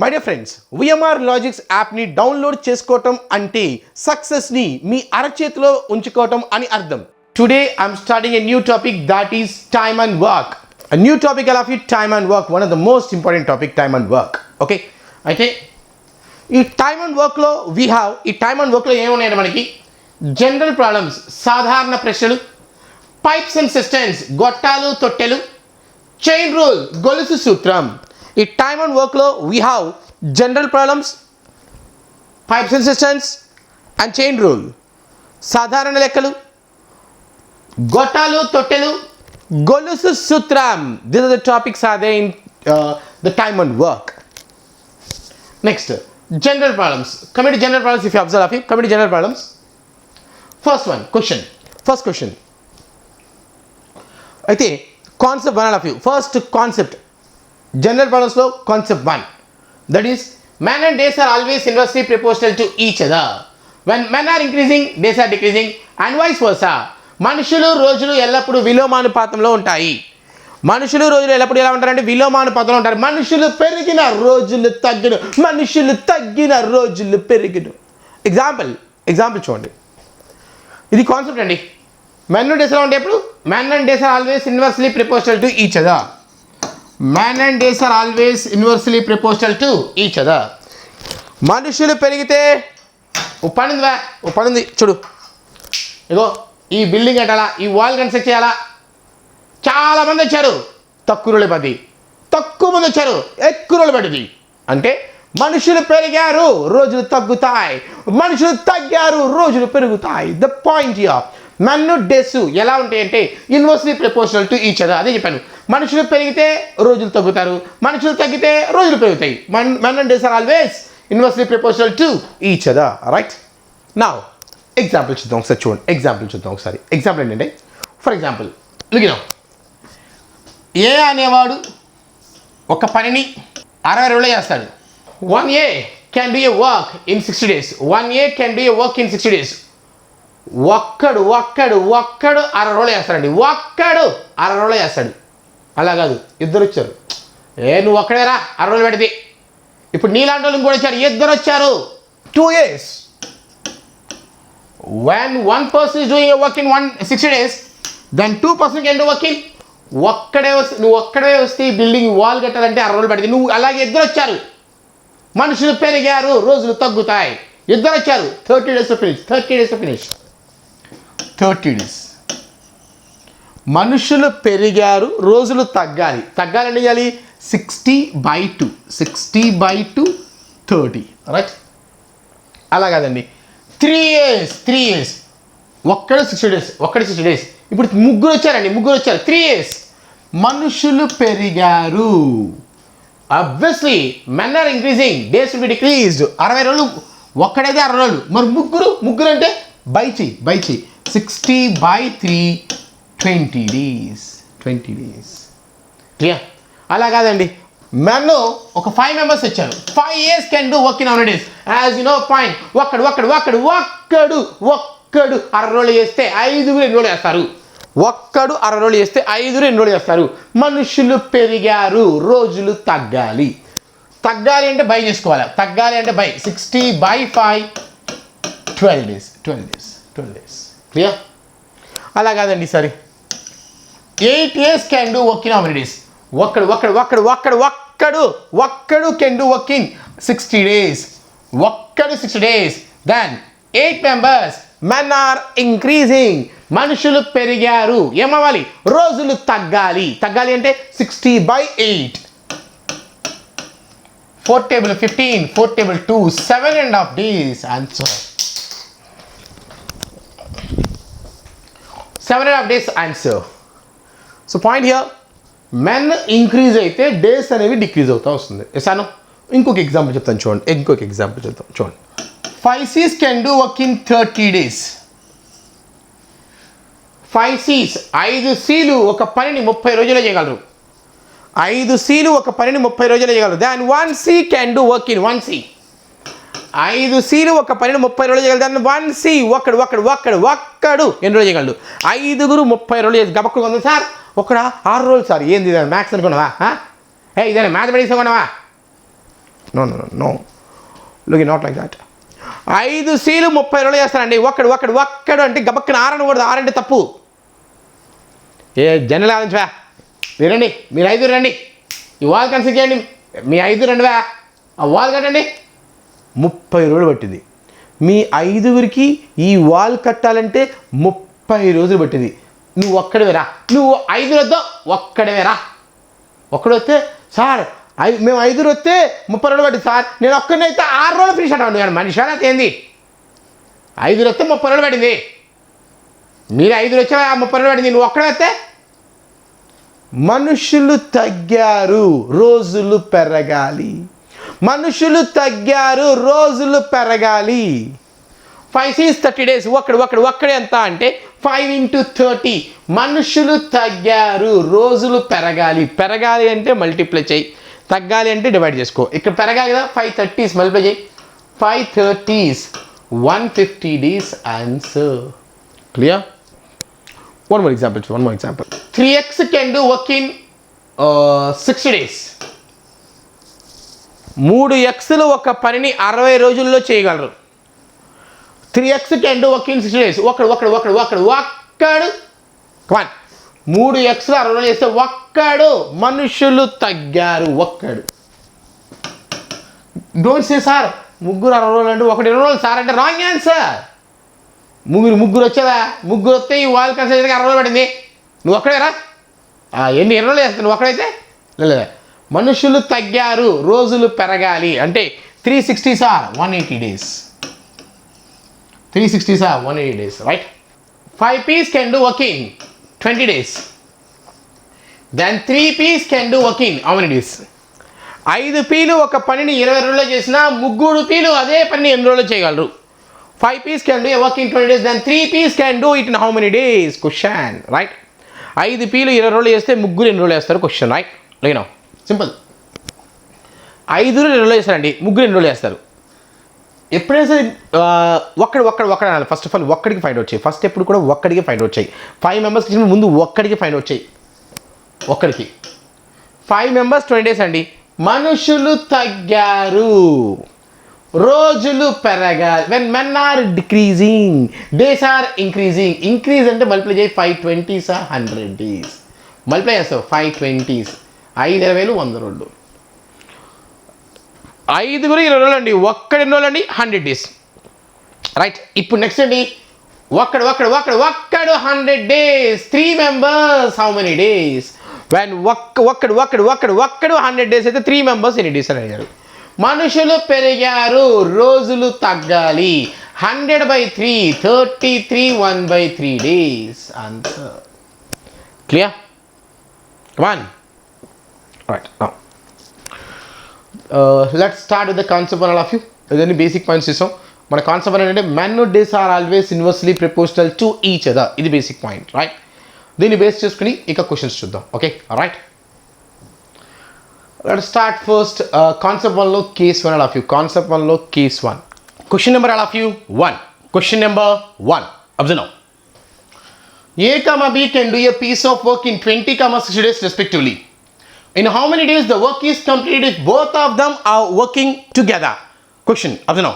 My dear friends, VMR logics యాప్ని download చేసుకోవటం అంటే సక్సెస్ని మీ అరచేతిలో ఉంచుకోవటం అని అర్థం. Today I'm starting a new topic that is time and work. A new topic I love you, time and work. One of the most important topic, time and work. Okay? అయితే ఈ time and వర్క్లో ఈ time and వర్క్లో ఏమున్నాయంటే మనకి general problems, సాధారణ ప్రశ్నలు, pipes and systems, గొట్టాలు తొట్టెలు, chain rule, గొలుసు సూత్రం. ఈ టైమ్ అండ్ వర్క్లో general problems, pipes and systems and chain rule, సాధారణ లెక్కలు, గొట్టాలు తొట్టెలు, గొలుసు సూత్రం. These are the topics are there in the time and work. Next, general problems. Come to general problems. If you observe, come to general problems. First one, question. First question. అయితే concept one of you. First concept. General problems లో concept 1. That is, men and days are always inversely proportional to each other. When men are increasing, days are decreasing, and vice versa. మనుషులు రోజులు ఎల్లప్పుడూ విలోమానుపాతంలో ఉంటాయి. మనుషులు రోజులు ఎల్లప్పుడూ ఎలా ఉంటారంటే విలోమానుపాతంలో ఉంటారు. మనుషులు పెరిగిన రోజులు తగ్గిన, మనుషులు తగ్గిన రోజులు పెరిగిన. ఎగ్జాంపుల్ చూడండి. ఇది కాన్సెప్ట్ అండి. మెన్ అండ్ డేస్ ఎలా ఉంటే ఎప్పుడు men and days are always inversely proportional to each other. Men and days are always inversely proportional to each other. మనుషులు పెరిగితే ఓ పనుంది చూడు. ఇగో ఈ బిల్డింగ్ కట్టాలా, ఈ వాల్ కన్స్ట్రక్ట్ చేయాలా, చాలామంది వచ్చారు, తక్కువ రోజులు పది. తక్కువ మంది వచ్చారు, ఎక్కువ రోజులు పడుతుంది. అంటే మనుషులు పెరిగారు, రోజులు తగ్గుతాయి. మనుషులు తగ్గారు, రోజులు పెరుగుతాయి. The point here, men days ఎలా ఉంటాయంటే inversely proportional to each other. అదే చెప్పాను. మనుషులు పెరిగితే రోజులు తగ్గుతారు, మనుషులు తగ్గితే రోజులు పెరుగుతాయి. Men and days are always inversely proportional to each other. Right? Now example చూద్దాం ఒకసారి. చూడండి, ఎగ్జాంపుల్ చూద్దాం ఒకసారి. ఎగ్జాంపుల్ ఏంటంటే, ఫర్ ఎగ్జాంపుల్ లుకినా, ఏ అనేవాడు ఒక పనిని 60 రోజుల్లో చేస్తాడు. 1A can do a work in 60 days. 1A can do a work in 60 days. ఒక్కడు 60 రోజులు చేస్తాడండి. ఒక్కడు 60 రోజులు చేస్తాడు. అలా కాదు, ఇద్దరు వచ్చారు. నువ్వు ఒక్కడేరా 60 రోజులు పెడితే. ఇప్పుడు నీలాంటి వాళ్ళు కూడా వచ్చారు, ఇద్దరు వచ్చారు. 2 years. When one person is doing a work in 60 days, then 2 person can do work in. నువ్వు ఒక్కడే వస్తే ఈ బిల్డింగ్ వాల్ కట్టాలంటే 60 రోజులు పడుతుంది. నువ్వు అలాగే ఇద్దరు వచ్చారు. మనుషులు పెరిగారు, రోజులు తగ్గుతాయి. ఇద్దరు వచ్చారు. 30 days to finish. 30 days. మనుషులు పెరిగారు, రోజులు తగ్గాలి. తగ్గాలంటే చేయాలి 60/2. 60/2 30. రైట్? అలా కాదండి. 3 years. ఒక్కడు 60 days. ఇప్పుడు ముగ్గురు వచ్చారు. 3 years. మనుషులు పెరిగారు. Obviously men are increasing, days will be decreased. 60 రోజులు ఒక్కడైతే 60 రోజులు. మరి ముగ్గురు అంటే బై చెయ్యి. 60/3 20 days. క్లియర్? అలా కాదండి. మెన్ ఒక 5 members వచ్చారు. 5 years can do work in 100 days. As you know, point. ఒక్కడు 60 రోజులు చేస్తే 5 రోజులు చేస్తారు. ఒక్కడు 60 రోజులు చేస్తే 5 రోజులు చేస్తారు. మనుషులు పెరిగారు, రోజులు తగ్గాలి. తగ్గాలి అంటే బై చేసుకోవాలి. తగ్గాలి అంటే బై 60/5 12 days. క్లియర్? అలా కాదండి. సరే, 8 years can do work in 100 days. ఒక్కడు can do work in 60 days. ఒక్కడు 60 days. Then 8 members. Men are increasing. మనుషులు పెరిగారు. ఏమవ్వాలి? రోజులు తగ్గాలి. తగ్గాలి అంటే 60/8. 4 table 15, 4 table 2, 7.5 days. Answer 7.5 days. Answer. So point here, men increase అయితే డేస్ అనేవి డిక్రీజ్ అవుతూ వస్తుంది. ఎసాను ఇంకొక ఎగ్జాంపుల్ చెప్తాను చూడండి. 5 C's can do work in 30 days. 5 C's 5 C'లు ఒక పనిని 30 రోజుల్లో చేయగలరు. 5 C'లు ఒక పనిని 30 రోజుల్లో చేయగలరు. దాన్ 1 C can do work in 1 C. 5 C'లు ఒక పనిని 30 రోజులు చేయగలరు. దాన్ని 1 C ఒక్కడు ఎన్ని రోజులు చేయగలడు? 5 30 రోజులు గబక్కు ఉంది సార్. ఒకడా 6 రోజులు సార్. ఏంది మ్యాథ్స్ అనుకున్నావా? ఇదే మ్యాథమెటిక్స్ అనుకున్నావా? No look not like that. 5 Cలు 30 రోజులు చేస్తానండి. ఒక్కడు అంటే గబక్కన ఆరనకూడదు. ఆరంటే తప్పు. ఏ జనరల్ ఆలోచించవా, మీరు రండి, మీరు 5 రండి, ఈ వాల్ కన్సిడర్ చేయండి, మీ 5 రండివా, ఆ వాల్ కట్టండి. 30 రోజులు పట్టింది. మీ 5గురికి ఈ వాల్ కట్టాలంటే 30 రోజులు పట్టింది. నువ్వు ఒక్కడివేరా, నువ్వు 5 వద్దా, ఒక్కడివేరా. ఒక్కడు వస్తే సార్ మేము 5 వస్తే 30 రోజులు పట్టింది సార్, నేను ఒక్కడినైతే 6 రోజులు ఫినిష్ అంటాను. మనిషి అయితే ఏంది, 5 వస్తే 30 రోజులు పడింది. మీరు 5 వచ్చా 30 రోజులు పడింది, నువ్వు ఒక్కడే వస్తే. మనుషులు తగ్గారు, రోజులు పెరగాలి. మనుషులు తగ్గారు, రోజులు పెరగాలి. 5 C's 30 days. ఒక్కడే ఎంత అంటే 5 into 30. మనుషులు తగ్గారు, రోజులు పెరగాలి. పెరగాలి అంటే మల్టిప్లై చేయి, తగ్గాలి అంటే డివైడ్ చేసుకో. ఇక్కడ పెరగాలి కదా, 5 30s మల్టిప్లై చేయి. 5 30s 150 days answer. Clear? One more example. 3x can do work in 60 days. 3xలు ఒక పనిని 60 రోజుల్లో చేయగలరు. 3x can do work in 60 days. ఒక్కడు కమాన్. 3x 60 రోజులు చేస్తే ఒక్కడు. మనుషులు తగ్గారు, ఒక్కడు. డోంట్ సే సార్ ముగ్గురు 60 రోజులు అంటే 1 20 రోజులు సార్ అంటే రాంగ్ ఆన్సర్. ముగ్గురు వచ్చేదా, ముగ్గురు వస్తే ఈ వాల్ కన్సిడర్ 60 రోజులు పడింది, నువ్వు ఒక్కడేరా. ఎన్ని 20 రోజులు చేస్తావు నువ్వు ఒక్కడైతే? లేదా. మనుషులు తగ్గారు, రోజులు పెరగాలి అంటే 360s are 180 days. 360s are 180 days, right? 5 P's can do work in 20 days. Then 3 P's can do work in how many days? 5 P'లు ఒక పనిని 20 రోజుల్లో చేసినా 3 P'లు అదే పనిని 8 రోజుల్లో చేయగలరు. 5 P's can do a work in 20 days. Then 3 P's can do it in how many days? Question, right? 5 P'లు 20 రోజులు చేస్తే 3 8 రోజులు చేస్తారు. Question, right? లేనా సింపుల్. 5 2 రోజులు చేస్తారండి, 3 2 రోజులు చేస్తారు. ఎప్పుడైనా సరే ఒక్కడు అనాలి. ఫస్ట్ ఆఫ్ ఆల్ ఒక్కడికి ఫైండ్ అవుట్ చేయి. ఫస్ట్ ఎప్పుడు కూడా ఒక్కడికి ఫైండ్ అవుట్ చేయి. 5 మెంబర్స్కి ఇచ్చిన ముందు ఒక్కడికి ఫైండ్ అవుట్ చేయి. ఒక్కడికి 5 మెంబర్స్ 20 days అండి. మనుషులు తగ్గారు, రోజులు పెరగాలి. When men are decreasing, days are increasing. Increase అంటే మల్టిప్లై చేయి. 5 20s 100 days. మల్టిప్లై చేస్తావు 5 20s. 5 20 100 రోజులు. 5 20 రోజులు అండి. ఒక్కడి ఎన్ని రోజులు అండి? 100 days, రైట్? ఇప్పుడు నెక్స్ట్ అండి, ఒక్కడు 100 days. 3 members how many days? When ఒక్కడు 100 days అయితే 3 members ఎన్ని డేస్ అని అడిగారు. మనుషులు పెరిగారు, రోజులు తగ్గాలి. 100/3 33 1/3 days answer. Clear? Come on. Right, now let's start with the concept one. All of you ఇదన్నీ బేసిక్ పాయింట్స్ చూసాం. మన కాన్సెప్ట్ ఏంటంటే men days are always inversely proportional to each other. ఇది బేసిక్ పాయింట్, రైట్? దీన్ని base చేసుకుని ఇక questions చూద్దాం. Okay, right? Let's start first concept 1లో case 1. All of you concept 1లో case 1. Question number all of you 1. Question number 1. Observe now. A, B can do a piece of work in 20, 60 days respectively. In how many days the work is completed if both of them are working together? Question. Abhinav.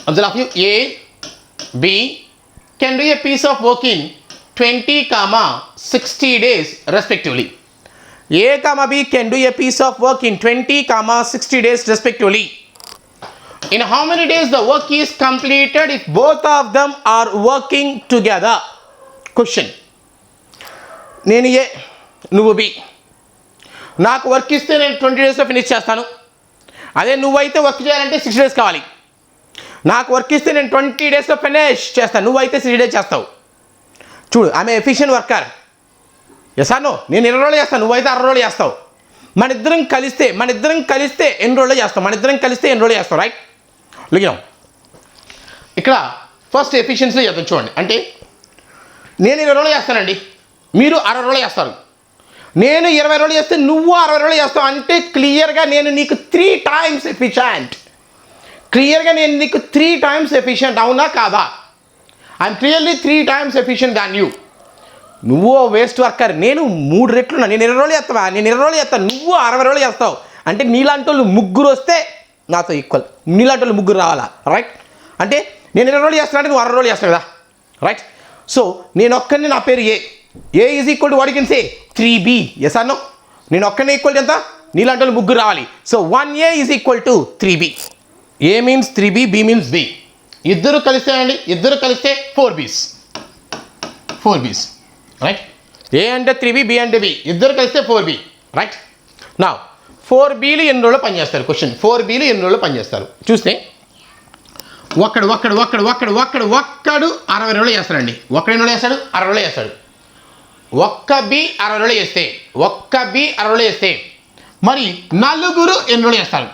Abhinav, A, B can do a piece of work in 20, 60 days respectively. A, B can do a piece of work in 20, 60 days respectively. In how many days the work is completed if both of them are working together? Question. నేను A, నువ్వు B. నాకు work ఇస్తే నేను 20 daysలో finish చేస్తాను. అదే నువ్వైతే work చేయాలంటే 60 days కావాలి. నాకు వర్క్ ఇస్తే నేను 20 daysలో ఫినిష్ చేస్తాను, నువ్వైతే 60 days చేస్తావు. చూడు, ఆమె efficient worker. Yes or no? నేను 20 రోజులు చేస్తాను, నువ్వైతే 60 రోజులు చేస్తావు. మన ఇద్దరం కలిస్తే ఎన్ని రోజులు చేస్తాం? మన ఇద్దరం కలిస్తే ఎన్ని రోజులు చేస్తాం, రైట్? లిగినాం. ఇక్కడ ఫస్ట్ ఎఫిషియన్సీ చేద్దాం. చూడండి, అంటే నేను 20 రోజులు చేస్తానండి, మీరు 60 రోజులు చేస్తారు. నేను 20 రోజులు చేస్తే నువ్వు 60 రోజులు చేస్తావు. అంటే క్లియర్గా నేను నీకు 3 times ఎఫిషియంట్. క్లియర్గా నేను నీకు 3 times ఎఫిషియంట్. అవునా కాదా? I'm clearly 3 times efficient than you. నువ్వు వేస్ట్ వర్కర్, నేను 3 రెట్లు నేను 20 రోజులు చేస్తావా, నేను 20 రోజులు చేస్తాను, నువ్వు 60 రోజులు చేస్తావు అంటే నీలాంటి వాళ్ళు 3 వస్తే నాతో ఈక్వల్, నీలాంటి వాళ్ళు 3 రావాలా, రైట్? అంటే నేను 20 రోజులు చేస్తున్నా అంటే నువ్వు 60 రోజులు చేస్తావు కదా, రైట్? సో నేను ఒక్కరిని, నా పేరు A is equal to what you can say 3b, yes or no? నేను ఒక్కరిని ఈక్వల్ ఎంత, నీలాంటి వాళ్ళు 3 రావాలి. So 1a is equal to 3b. A means 3b, b means b. ఇద్దరు కలిస్తే అండి, ఇద్దరు కలిస్తే 4b's, రైట్? ఏ అంటే 3b, b అంటే b, ఇద్దరు కలిస్తే 4b, రైట్? నా 4bలు ఎన్ని రోజులు పనిచేస్తారు? క్వశ్చన్, 4bలు ఎన్ని రోజులు పనిచేస్తారు చూస్తే ఒక్కడు 60 రోజులు చేస్తాడండి. ఒక్కడు ఎన్ని రోజులు చేస్తాడు? 60 రోజులు చేస్తాడు. ఒక్క బి 60 రోజులు చేస్తే మరి నలుగురు ఎన్ని రోజులు చేస్తారు?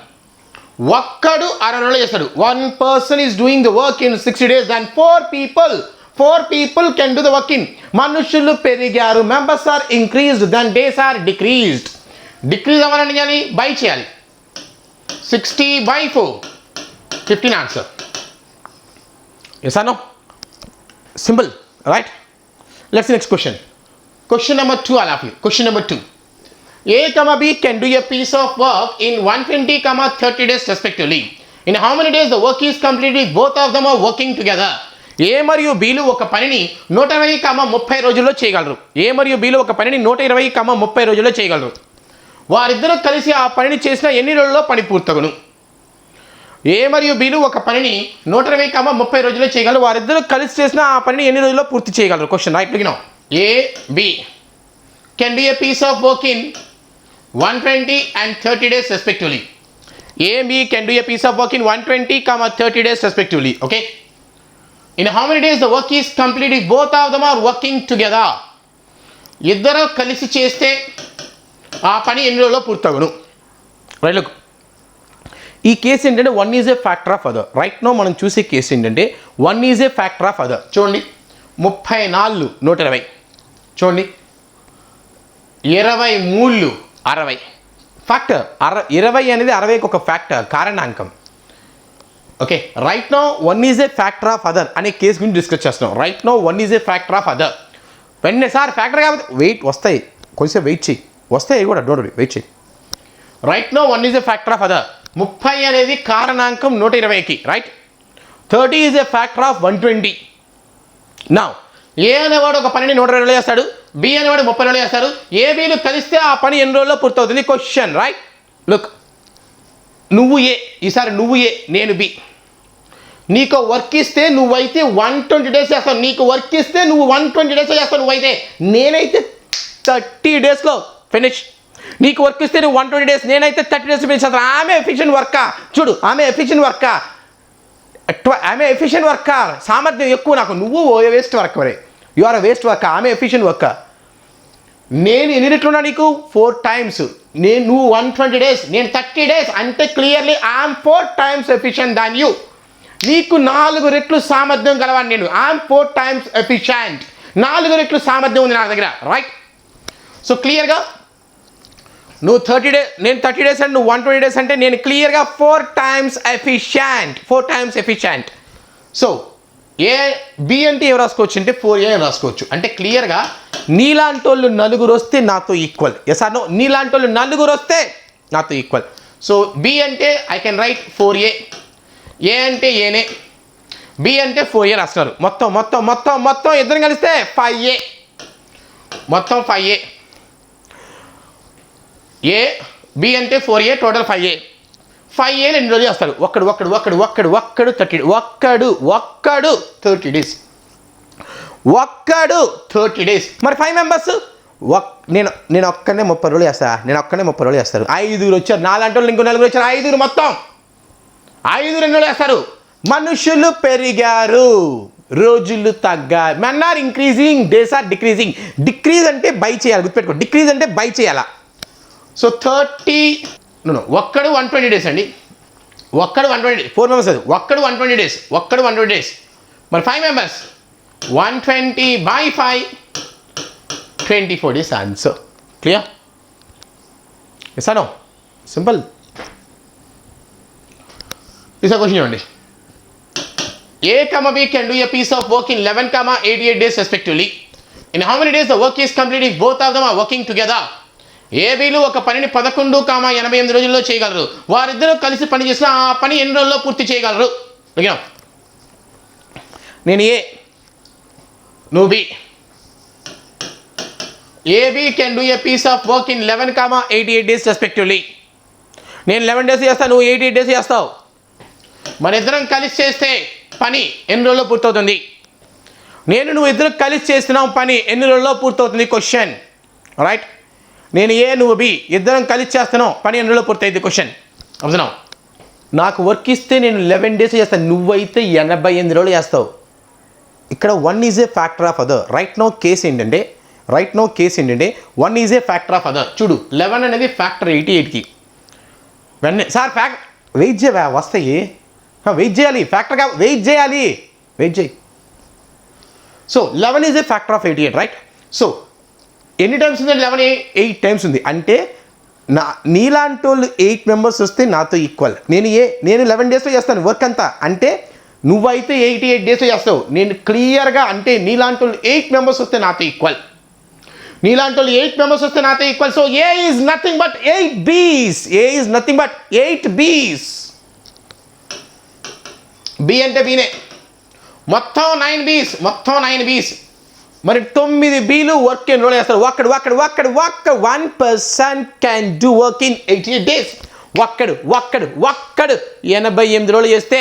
ఒక్కడు 60 రోజులు చేస్తాడు. 1 person is doing the work in 60 days and 4 people can do the work in. మనుషులు పెరిగారు, members are increased, then days are decreased. Decrease అవ్వాలని చేయాలి, బై చేయాలి. 60/4 15 answer. Yes or no? Simple, right? Let's next question. Question number 2, all of you. Question number 2. A, B can do a piece of work in 120, 30 days respectively. In how many days the work is completed? Both of them are working together. A మరియు Bలు ఒక పనిని 120, 30 రోజుల్లో చేయగలరు. A మరియు Bలు ఒక పనిని 120, 30 రోజుల్లో చేయగలరు. వారిద్దరూ కలిసి ఆ పనిని చేసిన ఎన్ని రోజుల్లో పని పూర్తగును? ఏ మరియు Bలు ఒక పనిని 120, 30 రోజుల్లో చేయగలరు. వారిద్దరూ కలిసి చేసిన ఆ పనిని ఎన్ని రోజుల్లో పూర్తి చేయగలరు? Question, right? Look now. A, B can do a piece of work in 120 and 30 days respectively. A and B can do a piece of work in 120, 30 days respectively. Okay. In how many days the work is completed? Both of them are working together. ఇద్దరు కలిసి చేస్తే ఆ పని ఎన్ని రోజుల్లో పూర్తగును? Right, look. ఈ case ఏంటంటే 1 is a factor of other. Right now మనం చూసే కేసు ఏంటంటే 1 is a factor of other. చూడండి, 34 120, చూడండి 23 60. ఫ్యాక్టర్ 20 అనేది 60కి ఒక ఫ్యాక్టర్, కారణాంకం. Okay, right now 1 is a factor of other అనే కేసు గురించి డిస్కస్ చేస్తున్నాం. Right now 1 is a factor of other. వెంటనే సార్ ఫ్యాక్టర్ కాకపోతే వెయిట్ వస్తాయి, కొంచెం వెయిట్ చేయి, వస్తాయి కూడా, డోంట్ వరీ, వెయిట్ చేయి. Right now 1 is a factor of other. 30 అనేది కారణాంకం 120కి, right? 30 is a factor of 120. నా ఏ అనేవాడు ఒక పనిని 120 రోజులు చేస్తాడు, బి అనేవాడు 30 రోజులు చేస్తాడు. ఏ బీలు కలిస్తే ఆ పని ఎన్ని రోజుల్లో పూర్తవుతుంది? Question, right? లుక్, నువ్వు ఏ, ఈసారి నువ్వు ఏ, నేను బి. నీకు వర్క్ ఇస్తే నువ్వైతే 120 డేస్ చేస్తావు. నీకు వర్క్ ఇస్తే నువ్వు 120 డేస్లో చేస్తావు. నువ్వైతే, నేనైతే 30 డేస్లో ఫినిష్. నీకు వర్క్ ఇస్తే నువ్వు 120 డేస్, నేనైతే 30 డేస్ ఫినిష్ చేస్తాను. ఆమె ఎఫిషియెంట్ వర్కా, చూడు, ఆమె ఎఫిషియెంట్ వర్కా, ఆమె ఎఫిషియెంట్ వర్కర్, సామర్థ్యం ఎక్కువ నాకు. నువ్వు వేస్ట్ వర్కరే, you are a waste worker. ఆమె ఎఫిషియెంట్ వర్కర్. నేను ఎన్ని రెట్లున్నా నీకు? 4 times. నువ్వు 120 డేస్, నేను 30 డేస్, అంటే clearly I'm 4 times efficient than you. నీకు 4 రెట్లు సామర్థ్యం కలవాడిని నేను. I'm 4 times efficient. 4 రెట్లు సామర్థ్యం ఉంది నా దగ్గర, రైట్? సో క్లియర్గా నువ్వు 30 డేస్, నేను 30 డేస్ అంటే నువ్వు 120 డేస్ అంటే నేను క్లియర్గా 4 times efficient, 4 times efficient. So A B అంటే ఏం రాసుకోవచ్చు అంటే 4a అని రాసుకోవచ్చు. అంటే క్లియర్గా నీలాంటి వాళ్ళు 4 వస్తే నాతో ఈక్వల్. Yes or no? నీలాంటి వాళ్ళు 4 వస్తే నాతో ఈక్వల్. సో బి అంటే ఐ కెన్ రైట్ 4a, ఏ అంటే ఏనే, బి అంటే 4a రాస్తున్నారు. మొత్తం మొత్తం మొత్తం మొత్తం ఇద్దరు కలిస్తే 5a, మొత్తం 5a. ఏ బి అంటే 4a, టోటల్ 5a. 5a 2 రోజులు చేస్తాడు. ఒక్కడు 30 డేస్, ఒక్కడు 30 డేస్. మరి 5 మెంబర్స్, నేను ఒక్కనే 30 రోజులు చేస్తా, నేను ఒక్కనే 30 రోజులు చేస్తారు. 5 వచ్చారు, 4 అంటే ఇంకో 4 వచ్చారు, 5 మొత్తం 5 2 రోజులు చేస్తారు. మనుషులు పెరిగారు, రోజులు తగ్గారు. Men are increasing, days are decreasing. Decrease అంటే బై చేయాలి, గుర్తుపెట్టుకో. డిక్రీజ్ అంటే బై చేయాలా. సో 30 ఒక్కడు 120 డేస్ అండి, ఒక్కడు 120 డేస్. 4 మెంబర్స్ అది, ఒక్కడు 120 డేస్, ఒక్కడు 120 డేస్. మరి 5 members 120/5 24 days answer. Clear? Yes or no? Simple. ఈసారి క్వశ్చన్ చూడండి. A, B can do a piece of work in 11, 88 days respectively. In how many days the work is complete if both of them are working together. ఏబీలు ఒక పనిని 11,88 రోజుల్లో చేయగలరు. వారిద్దరూ కలిసి పని చేసిన ఆ పని ఎన్ని రోజుల్లో పూర్తి చేయగలరు? ఓకేనా, నేను ఏ, నువ్వు B. AB can do a piece of work in 11,88 days respectively. నేను 11 days చేస్తాను, నువ్వు 88 days చేస్తావు. మన ఇద్దరం కలిసి చేస్తే పని ఎన్ని రోజుల్లో పూర్తవుతుంది? నువ్వు ఇద్దరు కలిసి చేస్తున్నాం, పని ఎన్ని రోజుల్లో పూర్తవుతుంది? క్వశ్చన్. రైట్, నేను ఏ, నువ్వు బి, ఇద్దరం కలిసి చేస్తున్నాం, పని ఎన్ని రోజుల్లో పూర్తయింది? క్వశ్చన్. అవుతున్నాం. నాకు వర్క్ ఇస్తే నేను 11 days చేస్తాను, నువ్వైతే 88 రోజులు చేస్తావు. ఇక్కడ 1 is a factor of other. Right no case ఏంటంటే 1 is a factor of other. చూడు, 11 అనేది ఫ్యాక్టర్ 88కి. వెంటనే సార్ వెయిట్ చేయవా, వస్తాయి, వెయిట్ చేయాలి, ఫ్యాక్టర్గా వెయిట్ చేయాలి. So 11 is a factor of 88. Right, so ఎన్ని టైమ్స్ ఉంది? 11 8 టైమ్స్ ఉంది. అంటే నీలాంటి వాళ్ళు 8 members వస్తే నాతో ఈక్వల్. నేను 11 daysలో చేస్తాను వర్క్ అంతా, అంటే నువ్వైతే 88 daysలో చేస్తావు. నేను క్లియర్గా, అంటే నీలాంటి వాళ్ళు 8 members వస్తే నాతో equal. So A is nothing but 8 Bs. B అంటే బీనే, మొత్తం 9 Bs. మరి 9 Bలు వర్క్ ఎన్ని రోజులు చేస్తారు? ఒక్కడు 1% can do work in 88 days. ఒక్కడు 88 రోజులు చేస్తే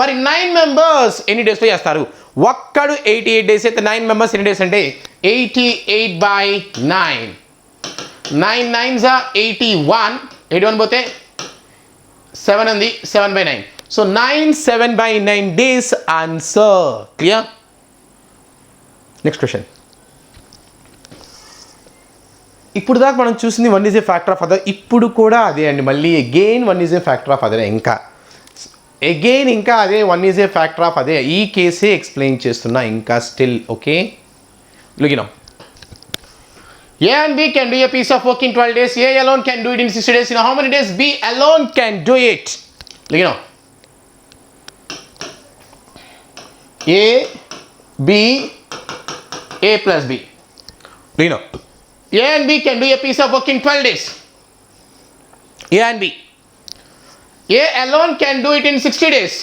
మరి 9 members ఎన్ని డేస్లో చేస్తారు? ఒక్కడు 88 days అయితే 9 members ఎన్ని డేస్ అంటే 88/9. 9 9s are 81. 81 పోతే 7 ఉంది, 7/9. So 7/9 days answer. Clear? Next question. ఇప్పుడు దాకా మనం చూసింది 1 is a factor of other. ఇప్పుడు కూడా అదే అండి, మళ్ళీ again 1 is a factor of other. ఇంకా అదే 1 ఈజ్ ఏ ఫ్యాక్టర్ ఆఫ్ అదే. ఈ కేసే ఎక్స్ప్లెయిన్ చేస్తున్నా ఇంకా still. Okay, look now. A and B can do a piece of work in 12 days. A alone can do it in 60 days. In how many days B alone can do it? Look now. A, B, A plus B. Look now. A and B can do a piece of work in 12 days. A and B. A alone can do it in 60 days.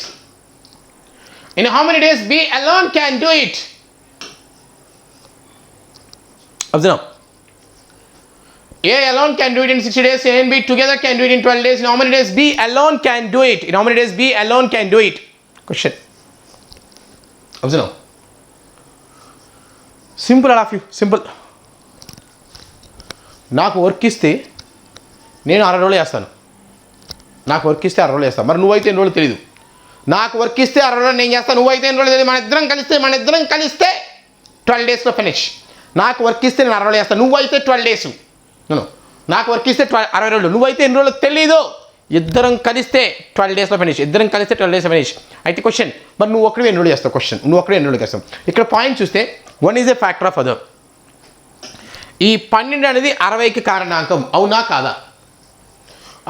In how many days B alone can do it? Observe. A alone can do it in 60 days. A and B together can do it in 12 days. In how many days B alone can do it? In how many days B alone can do it? Question. Observe. Simple, all of you. Simple. నాకు work ఇస్తే నేను 60 రోజులు చేస్తాను. మరి నువ్వైతే ఎన్ని రోజులు తెలియదు. నాకు వర్క్ ఇస్తే 60 రోజులు నేను చేస్తాను, నువ్వైతే ఎన్ని రోజులు తెలియదు. మన ఇద్దరం కలిస్తే 12 daysలో ఫినిష్. నాకు వర్క్ ఇస్తే నేను 60 రోజులు చేస్తాను, నువ్వైతే 12 days. నాకు వర్క్ ఇస్తే 60 రోజులు, నువ్వైతే ఎన్ని రోజులు తెలీదు. ఇద్దరం కలిస్తే 12 daysలో ఫినిష్. అయితే క్వశ్చన్, మరి నువ్వు ఒక్కడే ఎన్ని రోజులు చేస్తావు? క్వశ్చన్, నువ్వు ఒక్కడే ఎన్ని రోజులు చేస్తావు? ఇక్కడ పాయింట్ చూస్తే 1 is a factor of other. ఈ 12 అనేది 60కి కారణాంకం, అవునా కాదా?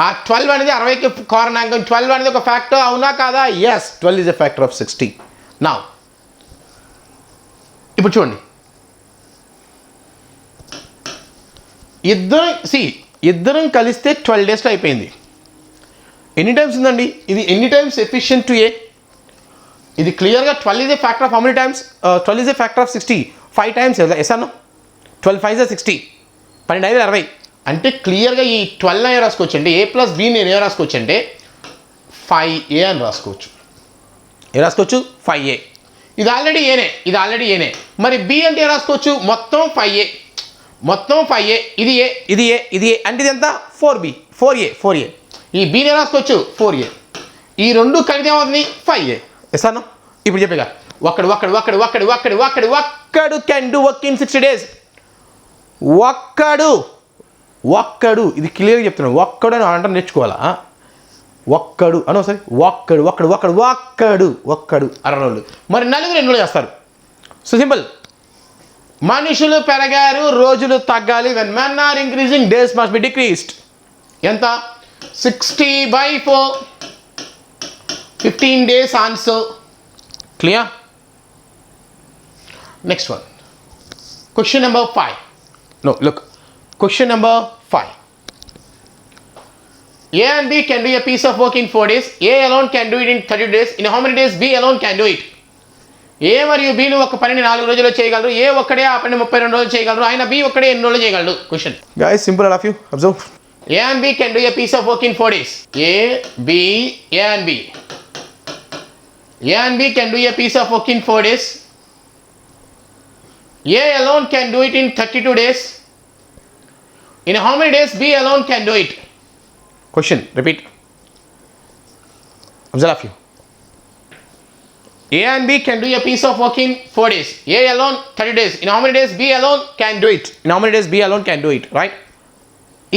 ఆ 12 అనేది 60కి కారణాంకం. 12 అనేది ఒక ఫ్యాక్టర్, అవునా కాదా? Yes, 12 is a factor of 60. నా ఇప్పుడు చూడండి, ఇద్దరం కలిస్తే 12 daysలో అయిపోయింది. ఎన్ని టైమ్స్ ఉందండి ఇది? ఎన్ని టైమ్స్ ఎఫిషియెంట్ టు ఏ? ఇది క్లియర్గా 12 is a factor of how many times? 12 is a factor of 60. 5 times yes అన్న. 12 5 60, 12 5 60. అంటే క్లియర్గా ఈ 12 ఏ రాసుకోవచ్చు అంటే A ప్లస్ B నేను ఏ రాసుకోవచ్చు అంటే 5A అని రాసుకోవచ్చు. 5A. ఇది ఆల్రెడీ ఏనే. మరి B అంటే ఏ రాసుకోవచ్చు? మొత్తం 5A. ఇది ఏ అంటే ఇది ఎంత? 4A. ఈ Bని రాసుకోవచ్చు 4A. ఈ రెండు కలిపితే ఏమవుతుంది? 5A. ఎస్ అన్న. ఇప్పుడు చెప్పేగా ఒక్కడు can do work in 60 days. ఒక్కడు ఇది క్లియర్గా చెప్తున్నాను. ఒక్కడు అని అంటే నేర్చుకోవాలా? ఒక్కడు అనో సరే, ఒక్కడు 60 రోజులు. మరి నలుగురు ఎన్ని రోజులు చేస్తారు? So simple. మనుషులు పెరగారు, రోజులు తగ్గాలి. When men are increasing, days must be decreased. ఎంత? 60/4. 15 days answer. Clear? Next one Question number 5. No, look. Question number 5. A and B can do a piece of work in 4 days. A alone can do it in 30 days. In how many days B alone can do it? A మరియు B ఒక పనిని 4 రోజుల్లో చేయగలరు. A ఒక్కడే ఆ పనిని 32 రోజులు చేయగలరు. ఆయన B ఒక్కడే ఎన్ని రోజులు చేయగలడు? Question. Guys, simple all of you. Observe. A and B can do a piece of work in 4 days. A and B. A and B can do a piece of work in 4 days. A alone can do it in 32 days. In how many days B alone can do it? Question. Repeat. Observe all of you. A and B can do a piece of work in 4 days. A alone 30 days. In how many days B alone can do it? In how many days B alone can do it, right?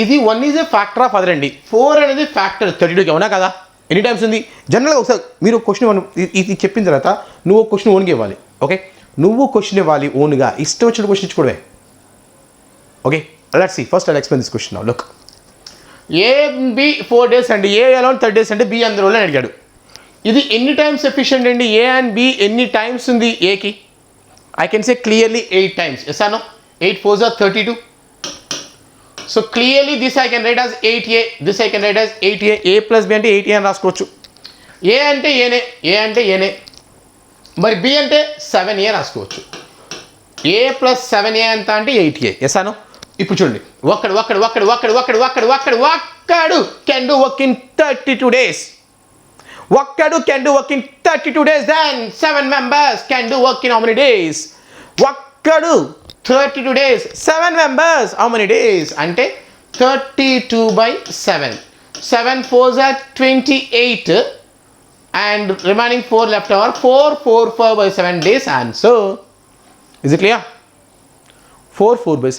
ఇది 1 is a factor of other అండి. 4 అనేది factor 32కి అవునా కదా? Any times ఉంది. జనరల్గా ఒకసారి మీరు question ఇది చెప్పిన తర్వాత నువ్వు క్వశ్చన్ ఓన్గా ఇవ్వాలి. ఓకే, నువ్వు క్వశ్చన్ ఇవ్వాలి ఓన్గా, ఇష్టం వచ్చిన క్వశ్చన్ ఇచ్చుకోవడమే. Okay, let's see. First I explain this question now. Look, A and B 4 days అండి. A alone 30 days అంటే B అందరూ అని అడిగాడు. ఇది ఎన్ని టైమ్స్ ఎఫిషియెంట్ అండి? A and B ఎన్ని టైమ్స్ ఉంది Aకి? I can say clearly 8 times. Yes or no? 8 4s are 32. So clearly this I can write as 8A. This I can write as 8A. A plus B అంటే 8A అని రాసుకోవచ్చు. A అంటే ఏనే, A అంటే ఏనే, మరి B అంటే 7A రాసుకోవచ్చు. A ప్లస్ 7A ఎంత అంటే 8A. Yes or no? ఇప్పుడు చూడండి, ఒక్కడు can do work in 32 days. ఒక్కడు can do work in 32 days. Then 7 members can do work in how many days? ఒక్కడు 32 days. 7 members how many days? అంటే 32/7. 7 4s are 28 and remaining 4 left over. 4/7 days answer. Is it clear? 4/7.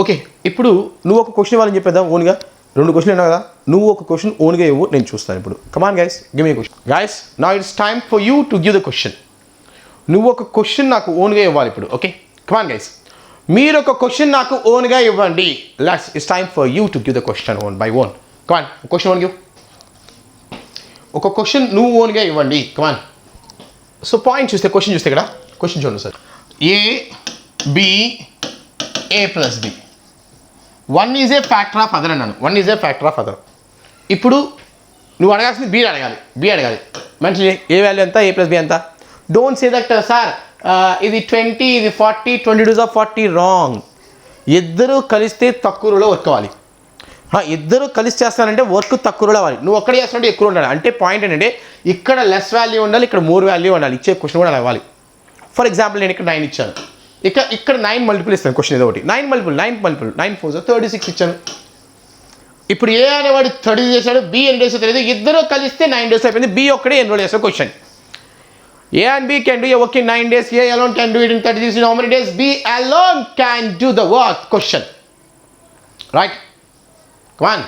Okay, ఇప్పుడు నువ్వు ఒక question ఇవ్వాలని చెప్పేద్దాం ఓన్గా. 2 క్వశ్చన్లు అయినా కదా, నువ్వు ఒక క్వశ్చన్ ఓన్గా ఇవ్వు, నేను చూస్తాను ఇప్పుడు. Come on guys, give me question. Guys, now it's time for you to give the question. నువ్వు ఒక క్వశ్చన్ నాకు ఓన్గా ఇవ్వాలి ఇప్పుడు. ఓకే, కమాన్ గైస్, మీరు ఒక క్వశ్చన్ నాకు ఓన్గా ఇవ్వండి. It's time for you to give the question own by own. Come on, question own give. ఒక క్వశ్చన్ నువ్వు ఓన్గా ఇవ్వండి. కమాన్. సో పాయింట్ చూస్తే, క్వశ్చన్ చూస్తే ఇక్కడ క్వశ్చన్ చూడండి sir. A plus B. 1 is a factor of other అన్నాను. 1 is a factor of other. ఇప్పుడు నువ్వు అడగాల్సింది B అడగాలి. మంచి ఏ వాల్యూ ఎంత? A ప్లస్ బి ఎంత? డోంట్ సే దట్ సార్ ఇది 20, ఇది 40, 22 ఆఫ్ 40. రాంగ్. ఇద్దరు కలిస్తే తక్కువ రోజులో వర్క్ అవ్వాలి. ఇద్దరు కలిసి చేస్తానంటే వర్క్ తక్కువ రోజులు అవ్వాలి. నువ్వు ఒక్కడే చేస్తానంటే ఎక్కువ ఉండాలి. అంటే పాయింట్ ఏంటంటే ఇక్కడ లెస్ వాల్యూ ఉండాలి, ఇక్కడ మోర్ వాల్యూ ఉండాలి. ఇచ్చే క్వశ్చన్ కూడా అలా ఇవ్వాలి. ఫర్ ఎగ్జాంపుల్ నేను ఇక్కడ 9 ఇచ్చాను, ఇక్కడ 9 మల్టిపుల్ ఇస్తాను. క్వశ్చన్ ఏదో ఒకటి 9 మల్టిపుల్ 9 4s 36 ఇచ్చాను. ఇప్పుడు ఏ అనేవాడు 30 చేశాడు, B ఎన్ని డేస్ తెలియదు. ఇద్దరు కలిస్తే 9 days అయిపోయింది. B ఒక్కడే ఎన్ని రోజులు చేస్తాడు? Question. A and B can do a work in 9 days. A alone can do it in 36. In how many days B alone can do the work? Question. Right? Come on.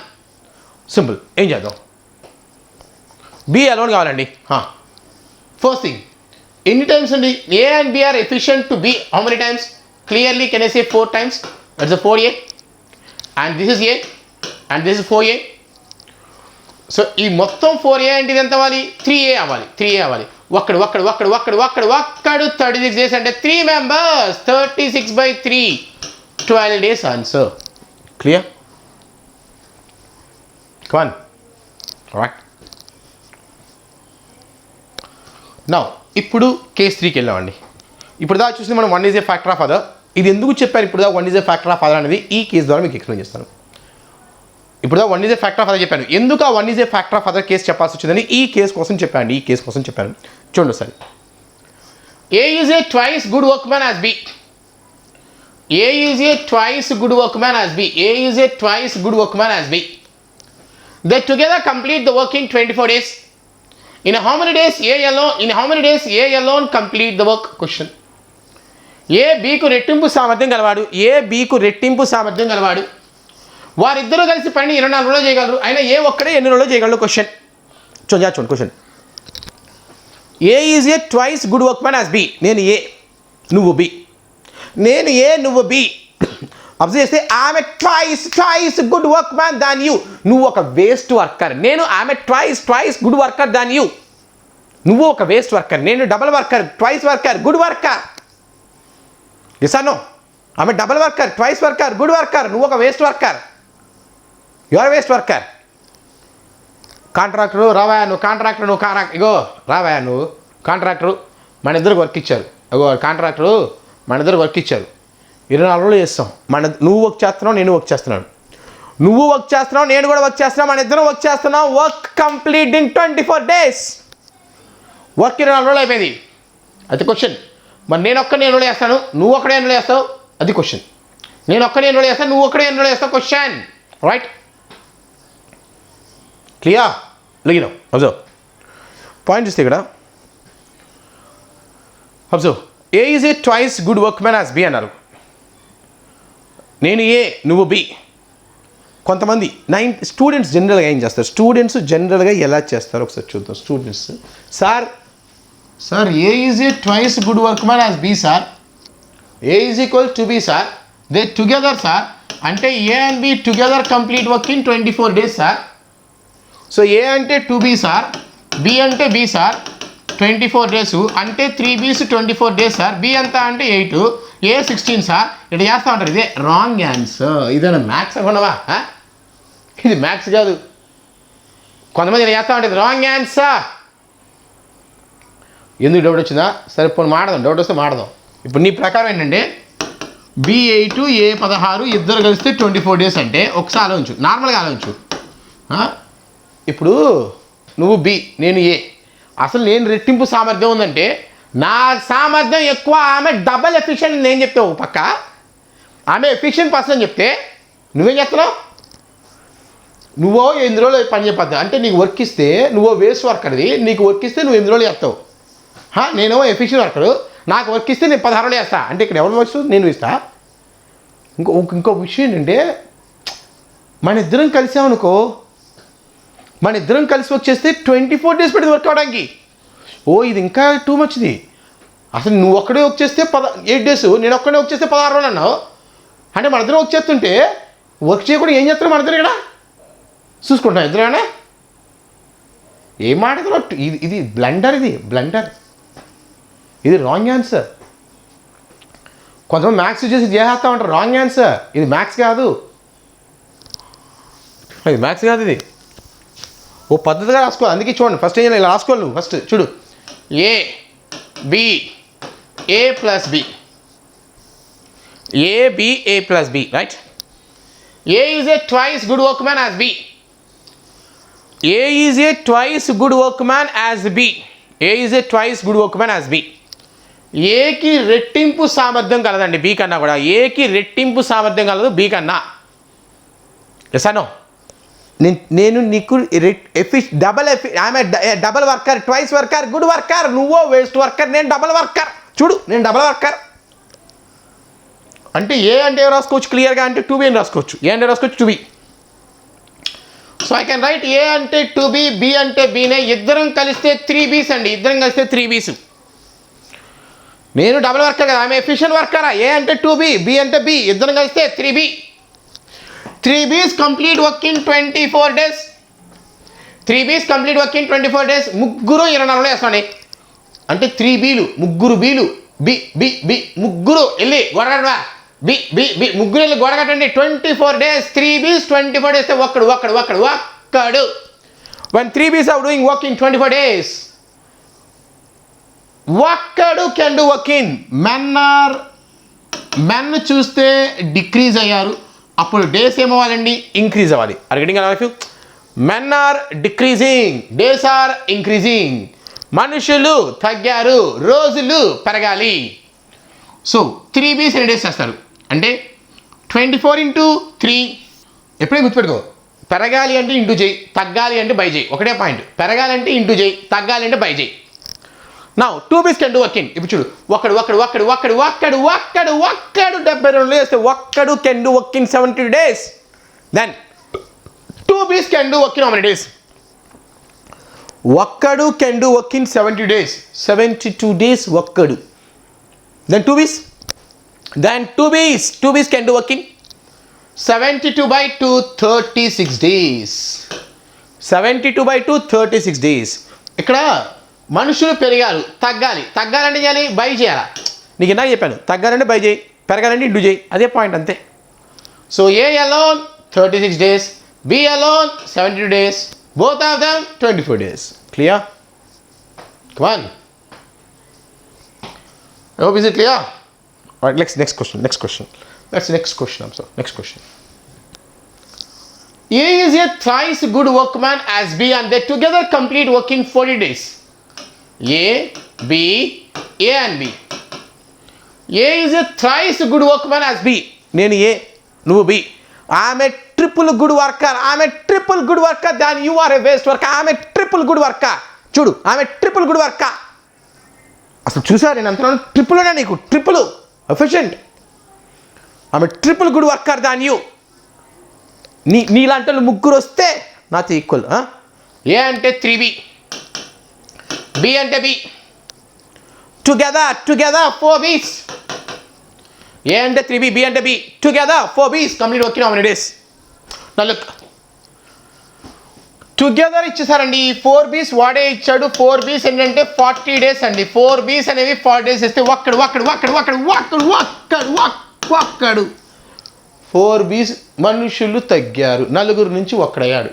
Simple. ఏం చేద్దాం? B alone కావాలండి. First thing, ఎన్ని times అండి? A and B are efficient to B. How many times? Clearly can I say 4 times? That's a 4A. And this is A. And this is 4A. So ఈ మొత్తం 4A అంటే ఇది ఎంత అవ్వాలి? 3A అవ్వాలి. 3A అవ్వాలి. ఒక్కడు 36 days అంటే 3 members 36/3 12 days ఆన్సర్. క్లియర్? కమాన్. రైట్. నౌ ఇప్పుడు కేస్ 3కి వెళ్ళామండి. ఇప్పుడు దాకా చూసి మనం 1 is a factor of other. ఇది ఎందుకు చెప్పాను ఇప్పుడు దాకా 1 is a factor of other అనేది ఈ కేసు ద్వారా మీకు ఎక్స్ప్లెయిన్ చేస్తాను. ఇప్పుడు దాకా 1 is a factor of other చెప్పాను. ఎందుకు ఆ 1 is a factor of other case చెప్పాల్సి వచ్చిందని ఈ కేసు కోసం చెప్పాను. చూడండి ఒకసారి. A is a twice good workman as B. A is a twice good workman as B. A is a twice good workman as B. They together complete the work in 24 days. In how many days A alone complete the work? Question. A B కు రెట్టింపు సామర్థ్యం గలవాడు. వారిద్దరూ కలిసి పని 24 రోజులు చేయగలరు. అయినా ఏ ఒక్కడే ఎన్ని రోజులు చేయగలరు? క్వశ్చన్. చూడండి question. A is a twice good workman as B. నేను A, నువ్వు B. అబ్జర్వ్ చేస్తే ఆమె twice good work man than you. నువ్వు ఒక వేస్ట్ వర్కర్. నేను ఆమె twice good worker than you. నువ్వు ఒక వేస్ట్ వర్కర్, నేను double worker, twice worker, good worker. Yes or no? ఆమె double worker, twice worker, good worker. నువ్వు ఒక waste worker. You are waste worker. Contractor రావా నువ్వు, కాంట్రాక్టర్ నువ్వు, ఇగో రావా నువ్వు కాంట్రాక్టరు. మన ఇద్దరికి వర్క్ ఇచ్చారు. ఇగో కాంట్రాక్టరు మన ఇద్దరికి వర్క్ ఇచ్చారు. 24 రోజులు చేస్తాం. నువ్వు వర్క్ చేస్తున్నావు, నేను వర్క్ చేస్తున్నాను. నువ్వు వర్క్ చేస్తున్నావు, నేను కూడా వర్క్ చేస్తున్నావు, మన ఇద్దరం వర్క్ చేస్తున్నాం. Work complete in 24 days. Work 24 రోజులు అయిపోయింది. అది క్వశ్చన్. మరి నేను ఒక్కడే ఎన్ని రోజులు చేస్తాను, నువ్వు ఒక్కడే ఎన్ని రోజులు చేస్తావు, అది క్వశ్చన్. నేను ఒక్కడే ఎన్ని రోజులు చేస్తాను, నువ్వు ఒక్కడే ఎన్ని రోజులు చేస్తావు, క్వశ్చన్. Right, clear? లగినావు. అబ్జర్వ్ పాయింట్ చూస్తే ఇక్కడ observe. A is a twice good work man as B అన్నారు. నేను ఏ, నువ్వు బి. కొంతమంది స్టూడెంట్స్ జనరల్గా ఏం చేస్తారు, స్టూడెంట్స్ జనరల్గా ఎలా చేస్తారు ఒకసారి చూద్దాం. Students sir A is a twice good work man as B sir. A is equal to B sir. They together sir. అంటే A and B together complete work in 24 days sir. So A అంటే 2B sir, B అంటే B sir, 24 days అంటే 3Bs 24 days sir. B ఎంత అంటే 8, ఏ 16 sir. ఇట్లా చేస్తూ ఉంటారు. ఇదే రాంగ్ ఆన్సర్. ఇదేనా మ్యాథ్స్ అనుకున్నావా? ఇది మ్యాథ్స్ కాదు. కొంతమంది ఇలా చేస్తూ ఉంటుంది రాంగ్ ఆన్సర్. ఎందుకు డౌట్ వచ్చిందా? సరే పోనీ మాడదాం, డౌట్ వస్తే మాడదాం. ఇప్పుడు నీ ప్రకారం ఏంటంటే B8 A16 ఇద్దరు కలిస్తే 24 days అంటే ఒకసారి ఆలోచించు, నార్మల్గా ఆలోచించు. ఇప్పుడు నువ్వు బి, నేను ఏ. అసలు నేను రెట్టింపు సామర్థ్యం ఉందంటే నా సామర్థ్యం ఎక్కువ, ఆమె డబల్ ఎఫిషియెంట్. నేను చెప్తే ఒక పక్క ఆమె ఎఫిషియెంట్ పర్సన్ అని చెప్తే నువ్వేం చేస్తున్నావు? నువ్వో 8 రోజులు పని చెప్పద్దు అంటే నీకు వర్క్ ఇస్తే నువ్వో వేస్ట్ వర్కర్ది, నీకు వర్క్ ఇస్తే నువ్వు 8 రోజులు చేస్తావు. నేనేమో ఎఫిషియెంట్ వర్కరు, నాకు వర్క్ ఇస్తే నేను 16 రోజులు చేస్తా. అంటే ఇక్కడ ఎవరు వర్క్ నేను ఇస్తా. ఇంకో విషయం ఏంటంటే మన ఇద్దరం కలిసామనుకో, మన ఇద్దరం కలిసి వర్క్ చేస్తే 24 days పడింది వర్క్ అవడానికి. ఇది ఇంకా టూ మచ్ది. అసలు నువ్వు ఒక్కడే వర్క్ చేస్తే 8 days, నేను ఒక్కడే వర్క్ చేస్తే 16 రోజులు అన్నావు. అంటే మన ఇద్దరం వర్క్ చేస్తుంటే వర్క్ చేయకుండా ఏం చేస్తున్నావు మన ఇద్దరు ఇక్కడ చూసుకుంటాం ఇద్దరేనా? ఏం మాట్లాడుతున్నావు? ఇది బ్లండర్, ఇది బ్లండర్, ఇది రాంగ్ ఆన్సర్. కొంతమంది మ్యాథ్స్ చేసి చేస్తా ఉంటారు రాంగ్ ఆన్సర్. ఇది మ్యాథ్స్ కాదు, ఇది మ్యాథ్స్ కాదు. ఇది ఓ పద్ధతిగా రాసుకోవాలి. అందుకే చూడండి ఫస్ట్ ఏం ఇలా రాసుకోవాలి. నువ్వు ఫస్ట్ చూడు, A B A plus B, A B A plus B, right. A is a twice good work man as B. A is a twice good work man as B. A is a twice good work man as B. ఏకి రెట్టింపు సామర్థ్యం కలదండి B కన్నా కూడా. ఏకి రెట్టింపు సామర్థ్యం కలదు B కన్నా. ఎస్ అన్నో? నేను నీకు double worker, twice worker, good worker. నువ్వో వేస్ట్ వర్కర్, నేను డబల్ వర్కర్. చూడు నేను డబల్ వర్కర్. అంటే ఏ అంటే రాసుకోవచ్చు క్లియర్గా, అంటే 2B అని రాసుకోవచ్చు. ఏ అంటే రాసుకోవచ్చు 2B. So I can write A అంటే 2B, బి అంటే బీనే. ఇద్దరం కలిస్తే 3Bs అండి. ఇద్దరం కలిస్తే 3Bs. నేను డబల్ వర్కర్ కదా, ఆమె ఎఫిషియెంట్ వర్కరా. ఏ అంటే 2B, బి అంటే బి, ఇద్దరం కలిస్తే 3B. 3Bs complete work in 24 days. 3Bs complete work in 24 days. ముగ్గురు 24 వేసుకోండి. అంటే 3Bలు, ముగ్గురు Bలు, బి బి బి, ముగ్గురు వెళ్ళి గొడగడవా, బి బి బి, ముగ్గురు వెళ్ళి గొడగట్టండి. 24 days. 3Bs 24 days. ఒక్కడు. When 3Bs are doing work in 24 days, ఒక్కడు can do work in. Men చూస్తే డిక్రీజ్ అయ్యారు, అప్పుడు డేస్ ఏమవ్వాలండి? ఇంక్రీజ్ అవ్వాలి. Are getting alive? Men are decreasing, days are increasing. మనుషులు తగ్గారు, రోజులు పెరగాలి. సో 3Bs ఎన్ని డేస్ చేస్తారు అంటే 24 into 3. ఎప్పుడైనా గుర్తుపెట్టుకో, పెరగాలి అంటే ఇంటూ చేయి, తగ్గాలి అంటే బై చేయి. ఒకటే పాయింట్. పెరగాలి అంటే ఇంటూ చేయి, తగ్గాలి అంటే బై చేయి. నా 2Bs can do work in. ఇప్పుడు చూడు, ఒక్కడు 72 వేస్తే ఒక్కడు can do work in 70 days. Then 2Bs can do work in how many days? ఒక్కడు can do work in 70 days. 72 days ఒక్కడు. Then 2Bs, then 2Bs can do work in 72/2 36 days. 72/2 36 days. ఇక్కడ మనుషులు పెరిగారు, తగ్గాలంటే చేయాలి, బై చేయాలా? నీకు ఇందాక చెప్పాను, తగ్గాలంటే బై చేయి, పెరగాలంటే ఇంటూ చేయి, అదే పాయింట్ అంతే. So A alone 36 days, B alone 72 days, both of them 24 days. Clear? Come on. I hope is it clear? Alright, next question. That's the next question. I'm sorry. Next question. A is a thrice good workman as B and they together complete work in 40 days. A and B. A is a thrice good workman as B. నేను A, నువ్వు B. ఆమె triple good worker than you are a waste worker. ఆమె triple good worker. చూడు, ఆమె triple good worker. అసలు చూసారు నేను అంటున్నాను, ట్రిపుల్నే నీకు, ట్రిపుల్ ఎఫిషియెంట్. ఆమె triple good worker than you. నీలాంటి వాళ్ళు ముగ్గురు వస్తే నాతో ఈక్వల్. A అంటే 3B, B అంటే B. Together 4 B's. A అంటే 3B, B అంటే B. Together 4 B's complete working how many days? Now look. Together ఇచ్చేసారండి. 4 B's వాడే ఇచ్చాడు. 4 B's ఏంటంటే 40 డేస్ అండి. 4 B's అనేవి 40 డేస్ ఇస్తే ఒక్కడు 4 B's మనుషులు తగ్గారు, నలుగురు నుంచి ఒక్కడయ్యాడు.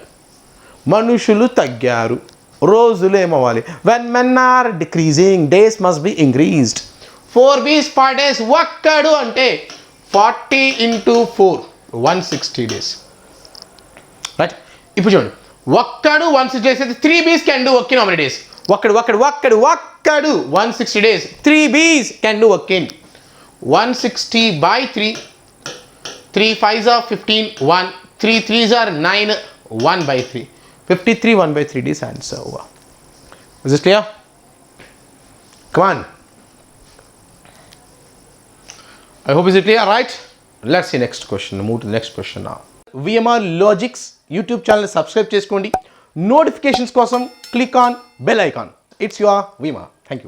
మనుషులు తగ్గారు, రోజులు ఏమవ్వాలి? When men are decreasing days must be increased. 4 B's per days ఒక్కడు అంటే 40 into 4 160 డేస్. రైట్, ఇప్పుడు చూడండి, ఒక్కడు 160 డేస్ అయితే 3 B's can do work in how many days? ఒక్కడు 160 days. 3 B's can do work in 160 by 3. 3 5s are 15, 1. 3 3s are 9, 1 by 3. 53 1/3 days answer. Is it clear? Come on. I hope is it clear, right? Let's see next question. Move to the next question now. VMR Logics YouTube channel subscribe చేసుకోండి. Notifications కోసం click on bell icon. It's your వీమా. Thank you.